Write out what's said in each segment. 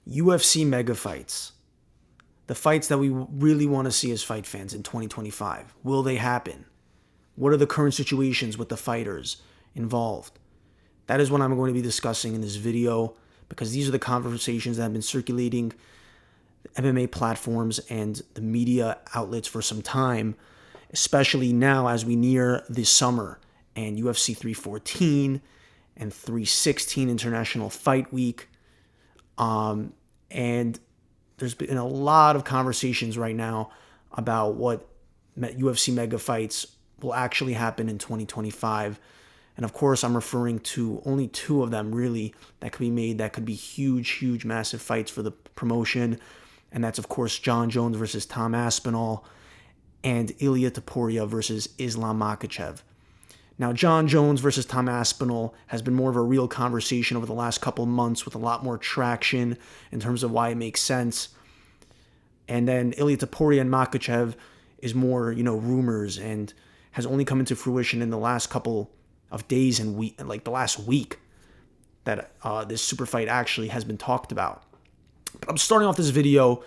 UFC mega fights. The fights that we really want to see as fight fans in 2025. Will they happen? What are the current situations with the fighters involved? That is what I'm going to be discussing in this video, because these are the conversations that have been circulating MMA platforms and the media outlets for some time, especially now as we near this summer and UFC 314 and 316 International Fight Week. And there's been a lot of conversations right now about what UFC mega fights will actually happen in 2025. And of course, I'm referring to only two of them really that could be made, that could be huge, massive fights for the promotion. And that's, of course, Jon Jones versus Tom Aspinall and Ilia Topuria versus Islam Makhachev. Now, Jon Jones versus Tom Aspinall has been more of a real conversation over the last couple months with a lot more traction in terms of why it makes sense. And then Ilia Topuria and Makhachev is more, rumors, and has only come into fruition in the last couple of days and like the last week that this super fight actually has been talked about. But I'm starting off this video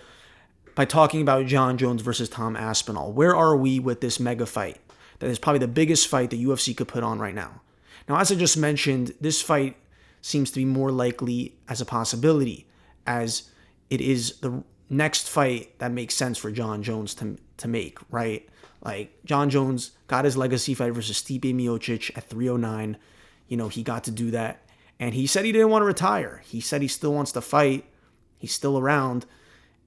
by talking about Jon Jones versus Tom Aspinall. Where are we with this mega fight? That is probably the biggest fight the UFC could put on right now. Now, as I just mentioned, this fight seems to be more likely as a possibility, as it is the next fight that makes sense for Jon Jones to make, right? Like, Jon Jones got his legacy fight versus Stipe Miocic at 309. He got to do that. And he said he didn't want to retire. He said he still wants to fight. He's still around.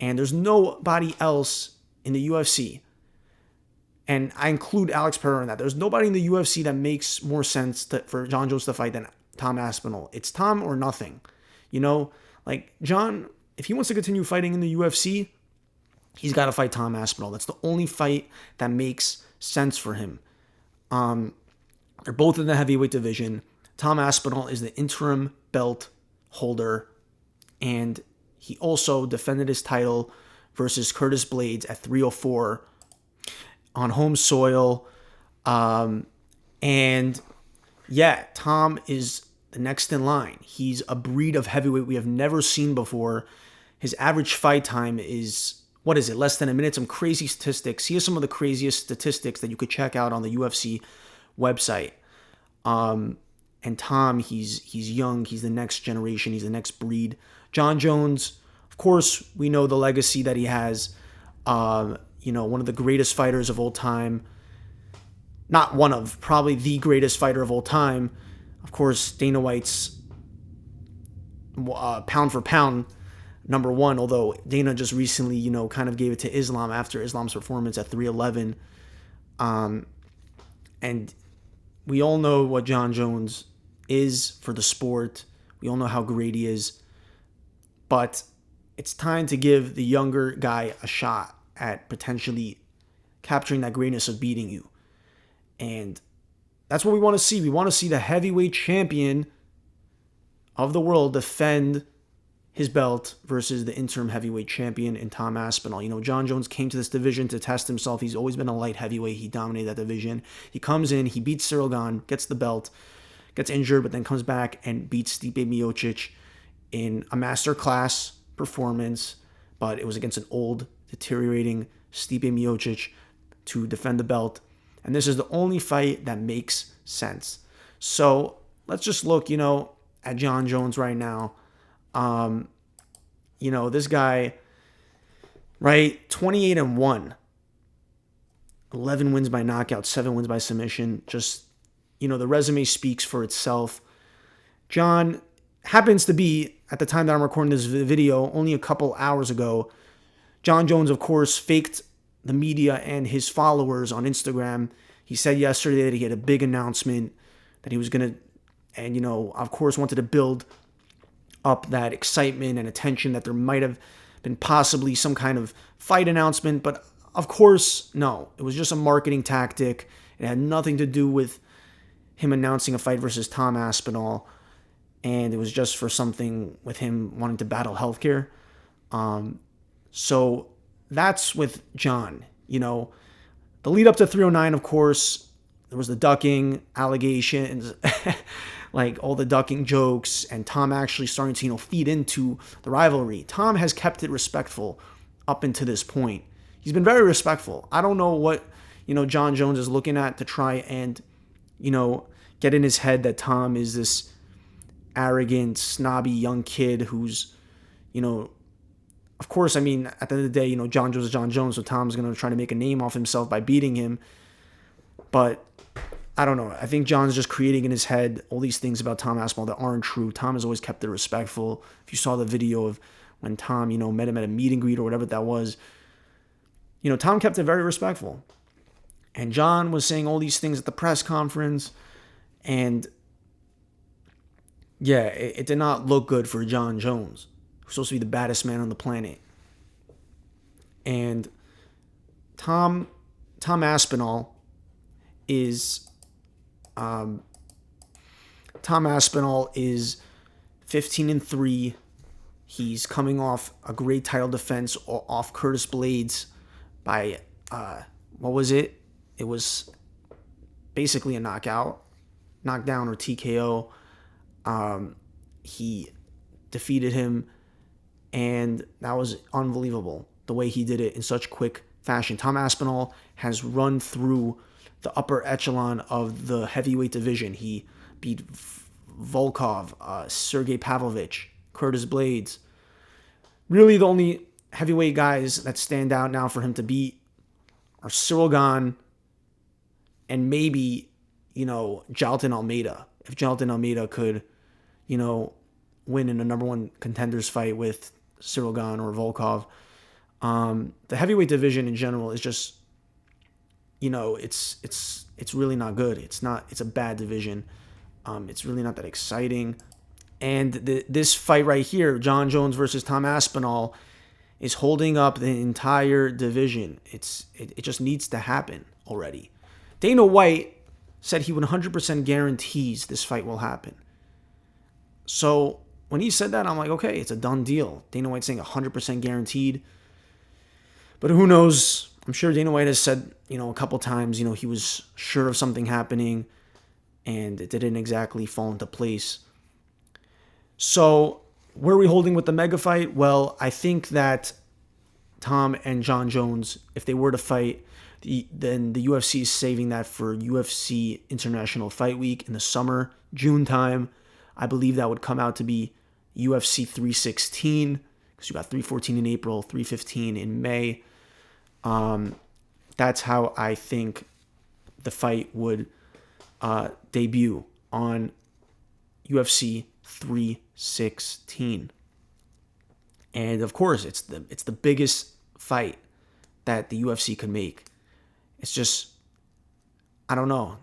And there's nobody else in the UFC, and I include Alex Pereira in that. There's nobody in the UFC that makes more sense for Jon Jones to fight than Tom Aspinall. It's Tom or nothing. Like Jon, if he wants to continue fighting in the UFC, he's got to fight Tom Aspinall. That's the only fight that makes sense for him. They're both in the heavyweight division. Tom Aspinall is the interim belt holder, and he also defended his title versus Curtis Blades at 304 on home soil. And yeah, Tom is the next in line. He's a breed of heavyweight we have never seen before. His average fight time is, less than a minute? Some crazy statistics. He has some of the craziest statistics that you could check out on the UFC website. And Tom, he's young. He's the next generation. He's the next breed. Jon Jones, of course, we know the legacy that he has. One of the greatest fighters of all time. Not one of, probably the greatest fighter of all time. Of course, Dana White's pound for pound number one, although Dana just recently, kind of gave it to Islam after Islam's performance at 311. And we all know what Jon Jones is for the sport. We all know how great he is. But it's time to give the younger guy a shot at potentially capturing that greatness of beating you. And that's what we want to see. We want to see the heavyweight champion of the world defend his belt versus the interim heavyweight champion in Tom Aspinall. Jon Jones came to this division to test himself. He's always been a light heavyweight. He dominated that division. He comes in, he beats Cyril Gane, gets the belt, gets injured, but then comes back and beats Stipe Miocic in a masterclass performance. But it was against an old, deteriorating Stipe Miocic to defend the belt. And this is the only fight that makes sense. So let's just look, at Jon Jones right now. This guy, right, 28-1. 11 wins by knockout, 7 wins by submission. Just, the resume speaks for itself. Jon happens to be, at the time that I'm recording this video, only a couple hours ago, Jon Jones, of course, faked the media and his followers on Instagram. He said yesterday that he had a big announcement that he was going to, and, of course, wanted to build up that excitement and attention that there might have been possibly some kind of fight announcement. But, of course, no. It was just a marketing tactic. It had nothing to do with him announcing a fight versus Tom Aspinall. And it was just for something with him wanting to battle healthcare. So that's with Jon. The lead up to 309, of course, there was the ducking allegations. like all the ducking jokes and Tom actually starting to, feed into the rivalry. Tom has kept it respectful up until this point. He's been very respectful. I don't know what, Jon Jones is looking at to try and, get in his head that Tom is this arrogant, snobby young kid who's, of course, at the end of the day, Jon Jones is Jon Jones, so Tom's going to try to make a name off himself by beating him. But I don't know. I think Jon's just creating in his head all these things about Tom Aspinall that aren't true. Tom has always kept it respectful. If you saw the video of when Tom, met him at a meet and greet or whatever that was, Tom kept it very respectful. And Jon was saying all these things at the press conference. And yeah, it did not look good for Jon Jones, who's supposed to be the baddest man on the planet. And Tom Aspinall is 15-3. He's coming off a great title defense off Curtis Blades by what was it? It was basically a knockdown or TKO. He defeated him, and that was unbelievable the way he did it in such quick fashion. Tom Aspinall has run through the upper echelon of the heavyweight division. He beat Volkov, Sergey Pavlovich, Curtis Blades. Really, the only heavyweight guys that stand out now for him to beat are Cyril Gane and maybe, Jailton Almeida. If Jailton Almeida could, win in a number one contenders fight with Cyril Gane or Volkov. The heavyweight division in general is just, it's really not good. It's a bad division. It's really not that exciting. And this fight right here, Jon Jones versus Tom Aspinall, is holding up the entire division. It just needs to happen already. Dana White said he 100% guarantees this fight will happen. So when he said that, I'm like, okay, it's a done deal. Dana White's saying 100% guaranteed. But who knows? I'm sure Dana White has said, a couple times, he was sure of something happening and it didn't exactly fall into place. So where are we holding with the mega fight? Well, I think that Tom and Jon Jones, if they were to fight, then the UFC is saving that for UFC International Fight Week in the summer, June time. I believe that would come out to be UFC 316, because you got 314 in April, 315 in May. That's how I think the fight would debut on UFC 316. And of course, it's the biggest fight that the UFC could make. It's just, I don't know.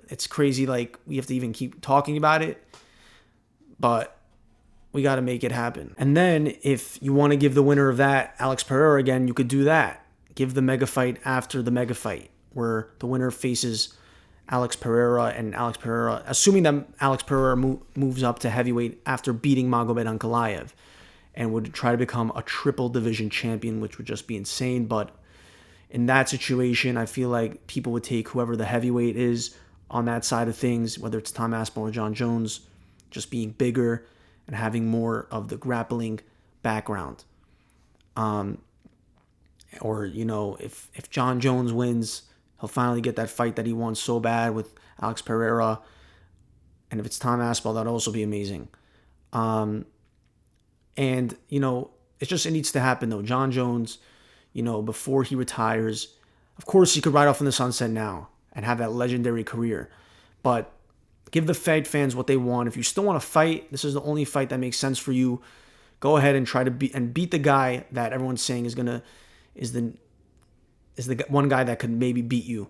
It's crazy. Like, we have to even keep talking about it, but we got to make it happen. And then if you want to give the winner of that Alex Pereira again, you could do that. Give the mega fight after the mega fight, where the winner faces Alex Pereira, and Alex Pereira, assuming that Alex Pereira moves up to heavyweight after beating Magomed Ankalaev, and would try to become a triple division champion, which would just be insane. But in that situation, I feel like people would take whoever the heavyweight is on that side of things, whether it's Tom Aspinall or Jon Jones, just being bigger and having more of the grappling background. Or, if Jon Jones wins, he'll finally get that fight that he won so bad with Alex Pereira. And if it's Tom Aspinall, that'd also be amazing. And, it needs to happen, though. Jon Jones, before he retires, of course, he could ride off in the sunset now and have that legendary career. But give the fight fans what they want. If you still want to fight, this is the only fight that makes sense for you. Go ahead and try to beat the guy that everyone's saying is the one guy that could maybe beat you,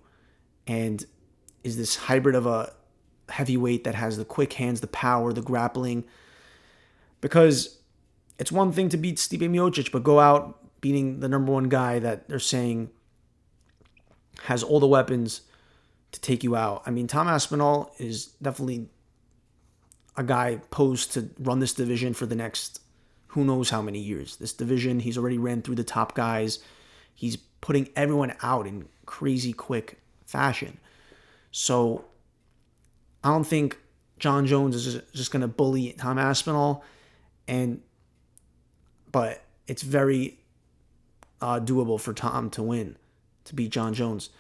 and is this hybrid of a heavyweight that has the quick hands, the power, the grappling. Because it's one thing to beat Stipe Miocic, but go out beating the number one guy that they're saying has all the weapons to take you out. Tom Aspinall is definitely a guy posed to run this division for the next who knows how many years. This division, he's already ran through the top guys. He's putting everyone out in crazy quick fashion. So I don't think Jon Jones is just going to bully Tom Aspinall, but it's very doable for Tom to win, to beat Jon Jones.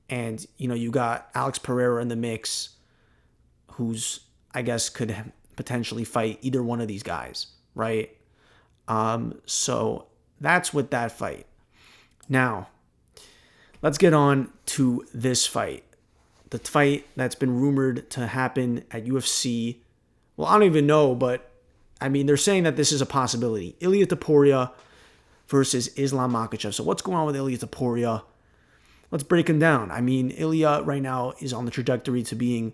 And, you got Alex Pereira in the mix, who's, I guess, could potentially fight either one of these guys, right? So that's with that fight. Now, let's get on to this fight. The fight that's been rumored to happen at UFC. Well, I don't even know, but they're saying that this is a possibility. Ilia Topuria versus Islam Makhachev. So what's going on with Ilia Topuria? Let's break him down. Ilia right now is on the trajectory to being,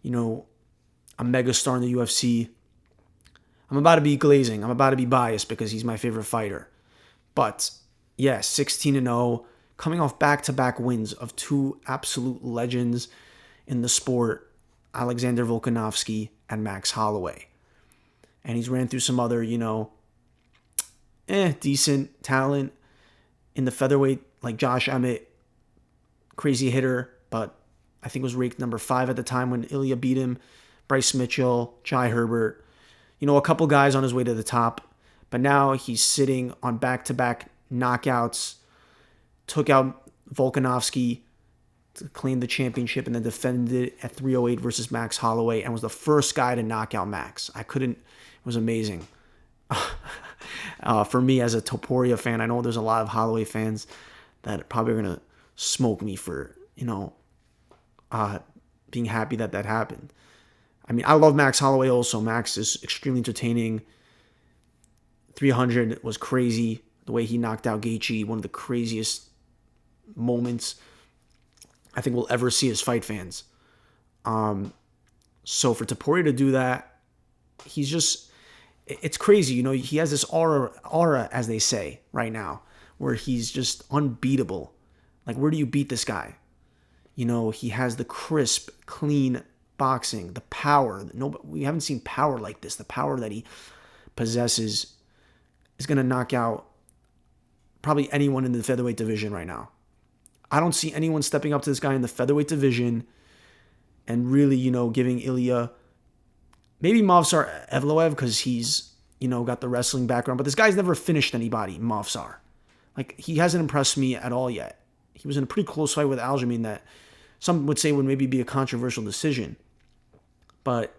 a megastar in the UFC. I'm about to be glazing. I'm about to be biased because he's my favorite fighter. But, yeah, 16-0, coming off back-to-back wins of two absolute legends in the sport, Alexander Volkanovski and Max Holloway. And he's ran through some other, decent talent in the featherweight, like Josh Emmett, crazy hitter, but I think was ranked number 5 at the time when Ilia beat him. Bryce Mitchell, Jai Herbert, a couple guys on his way to the top. But now he's sitting on back-to-back knockouts, took out Volkanovski to claim the championship, and then defended it at 308 versus Max Holloway, and was the first guy to knock out Max. It was amazing. For me as a Topuria fan, I know there's a lot of Holloway fans that probably are going to smoke me for, being happy that happened. I love Max Holloway also. Max is extremely entertaining. 300 was crazy. The way he knocked out Gaethje, one of the craziest moments I think we'll ever see as fight fans. So for Topuria to do that, it's crazy. He has this aura, as they say right now, where he's just unbeatable. Like, where do you beat this guy? He has the crisp, clean boxing, the power. We haven't seen power like this. The power that he possesses is going to knock out probably anyone in the featherweight division right now. I don't see anyone stepping up to this guy in the featherweight division and really, giving Ilia, maybe Movsar Evloev, because he's, got the wrestling background, but this guy's never finished anybody, Movsar. Like, he hasn't impressed me at all yet. He was in a pretty close fight with Aljamain that some would say would maybe be a controversial decision. But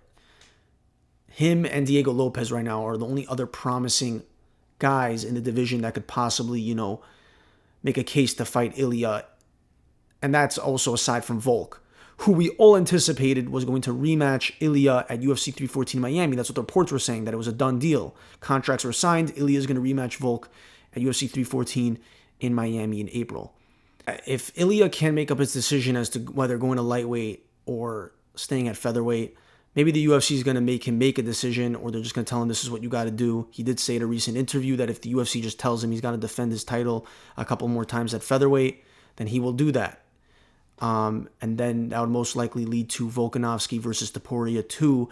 him and Diego Lopez right now are the only other promising guys in the division that could possibly, make a case to fight Ilia. And that's also aside from Volk, who we all anticipated was going to rematch Ilia at UFC 314 Miami. That's what the reports were saying, that it was a done deal. Contracts were signed. Ilia is going to rematch Volk at UFC 314 in Miami in April. If Ilia can make up his decision as to whether going to lightweight or staying at featherweight, maybe the UFC is going to make him make a decision, or they're just going to tell him this is what you got to do. He did say at a recent interview that if the UFC just tells him he's got to defend his title a couple more times at featherweight, then he will do that. And then that would most likely lead to Volkanovski versus Topuria 2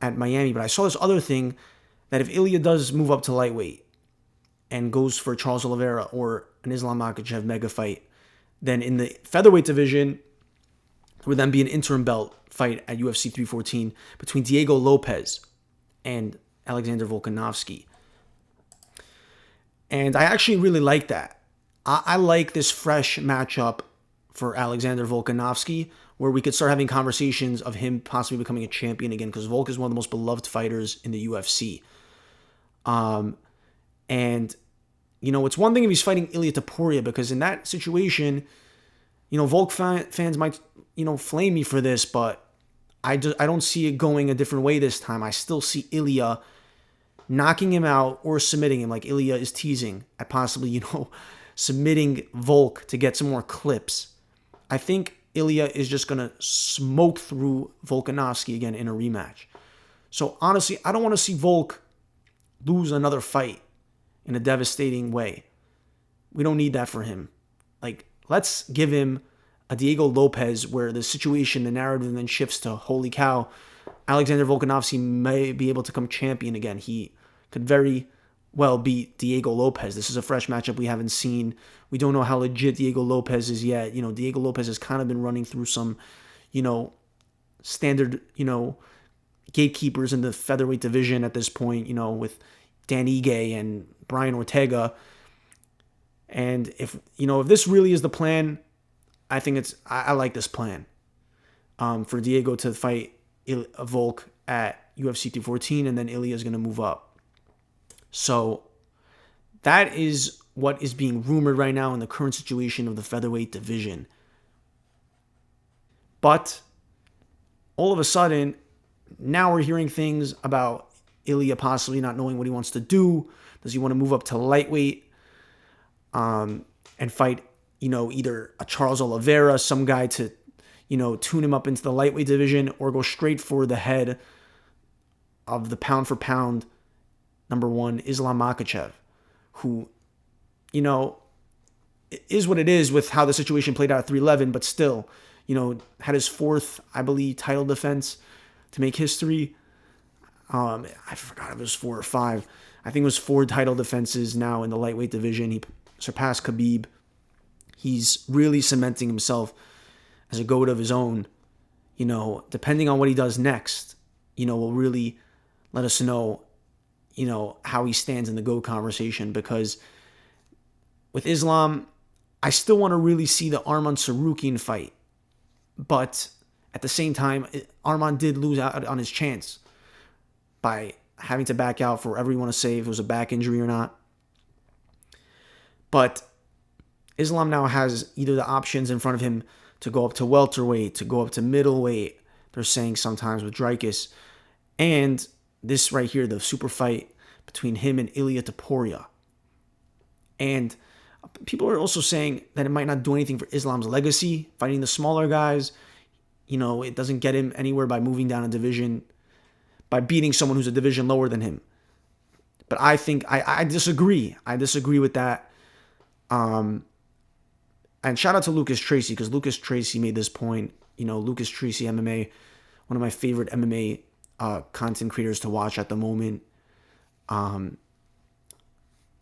at Miami. But I saw this other thing, that if Ilia does move up to lightweight and goes for Charles Oliveira or an Islam Makhachev mega fight, then in the featherweight division, there would then be an interim belt fight at UFC 314 between Diego Lopez and Alexander Volkanovski. And I actually really like that. I like this fresh matchup for Alexander Volkanovski, where we could start having conversations of him possibly becoming a champion again, because Volk is one of the most beloved fighters in the UFC. And, it's one thing if he's fighting Ilia Topuria, because in that situation, Volk fans might, flame me for this, but I don't see it going a different way this time. I still see Ilia knocking him out or submitting him, like Ilia is teasing at possibly, submitting Volk to get some more clips. I think Ilia is just going to smoke through Volkanovski again in a rematch. So honestly, I don't want to see Volk lose another fight in a devastating way. We don't need that for him. Like, let's give him a Diego Lopez where the situation, the narrative then shifts to, holy cow, Alexander Volkanovski may be able to come champion again. He could very well beat Diego Lopez. This is a fresh matchup we haven't seen. We don't know how legit Diego Lopez is yet. Diego Lopez has kind of been running through some, standard, gatekeepers in the featherweight division at this point, with Dan Ige and Brian Ortega. And if this really is the plan, I think I like this plan. For Diego to fight Volk at UFC 214, and then Ilia is going to move up. So that is what is being rumored right now in the current situation of the featherweight division. But all of a sudden, now we're hearing things about Ilia possibly not knowing what he wants to do. Does he want to move up to lightweight and fight, either a Charles Oliveira, some guy to, tune him up into the lightweight division, or go straight for the head of the pound for pound number one, Islam Makhachev, who, is what it is with how the situation played out at 311, but still, had his fourth, I believe, title defense to make history. I forgot if it was 4 or 5. I think it was 4 title defenses now in the lightweight division. He surpassed Khabib. He's really cementing himself as a GOAT of his own. Depending on what he does next, will really let us know, how he stands in the GOAT conversation. Because with Islam, I still want to really see the Arman Tsarukyan fight. But at the same time, Arman did lose out on his chance by having to back out for whatever you want to say, if it was a back injury or not. But Islam now has either the options in front of him to go up to welterweight, to go up to middleweight, they're saying sometimes with Dricus, and this right here, the super fight between him and Ilia Topuria. And people are also saying that it might not do anything for Islam's legacy, fighting the smaller guys. It doesn't get him anywhere by moving down a division, by beating someone who's a division lower than him. But I think I disagree. I disagree with that. And shout out to Lucas Tracy, because Lucas Tracy made this point. Lucas Tracy MMA, one of my favorite MMA content creators to watch at the moment.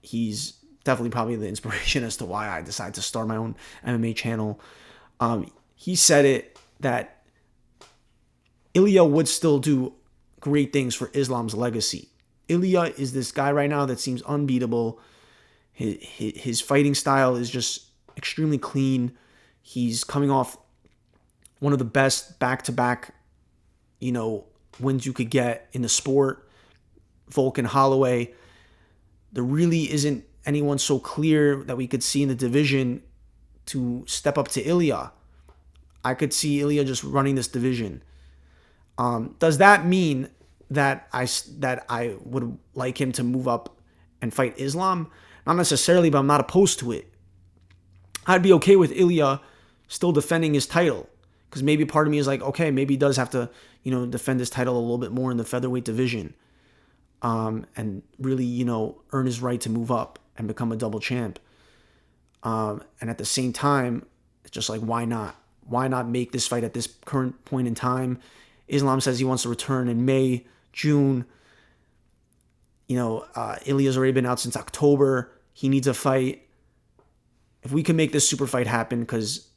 He's definitely probably the inspiration as to why I decided to start my own MMA channel. He said it that Ilia would still do great things for Islam's legacy. Ilia is this guy right now that seems unbeatable. His fighting style is just extremely clean. He's coming off one of the best back-to-back, wins you could get in the sport. Volk and Holloway. There really isn't anyone so clear that we could see in the division to step up to Ilia. I could see Ilia just running this division. Does that mean that I would like him to move up and fight Islam? Not necessarily, but I'm not opposed to it. I'd be okay with Ilia still defending his title, because maybe part of me is like, okay, maybe he does have to, defend his title a little bit more in the featherweight division, and really, earn his right to move up and become a double champ. And at the same time, it's just like, why not? Why not make this fight at this current point in time? Islam says he wants to return in May, June. Ilia's already been out since October. He needs a fight. If we can make this super fight happen, because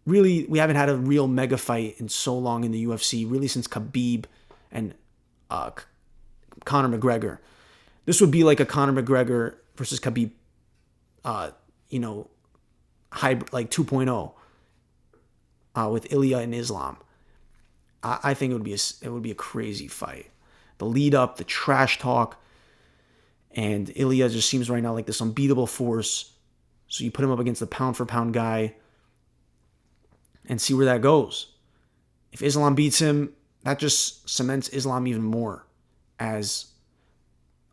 really we haven't had a real mega fight in so long in the UFC, really since Khabib and Conor McGregor. This would be like a Conor McGregor versus Khabib, hybrid, like 2.0, with Ilia and Islam. I think it would be a crazy fight. The lead up, the trash talk, and Ilia just seems right now like this unbeatable force. So you put him up against the pound for pound guy and see where that goes. If Islam beats him, that just cements Islam even more as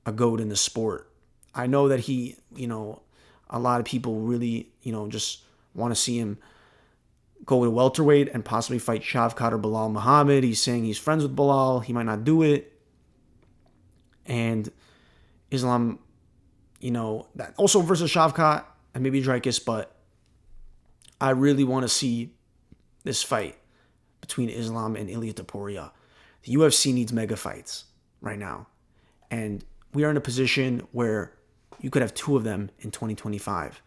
a GOAT in the sport. I know that he, a lot of people really, just want to see him go to welterweight and possibly fight Shavkat or Bilal Muhammad. He's saying he's friends with Bilal. He might not do it. And Islam, that also versus Shavkat and maybe Dricus, but I really want to see this fight between Islam and Ilia Topuria. The UFC needs mega fights right now. And we are in a position where you could have 2 of them in 2025.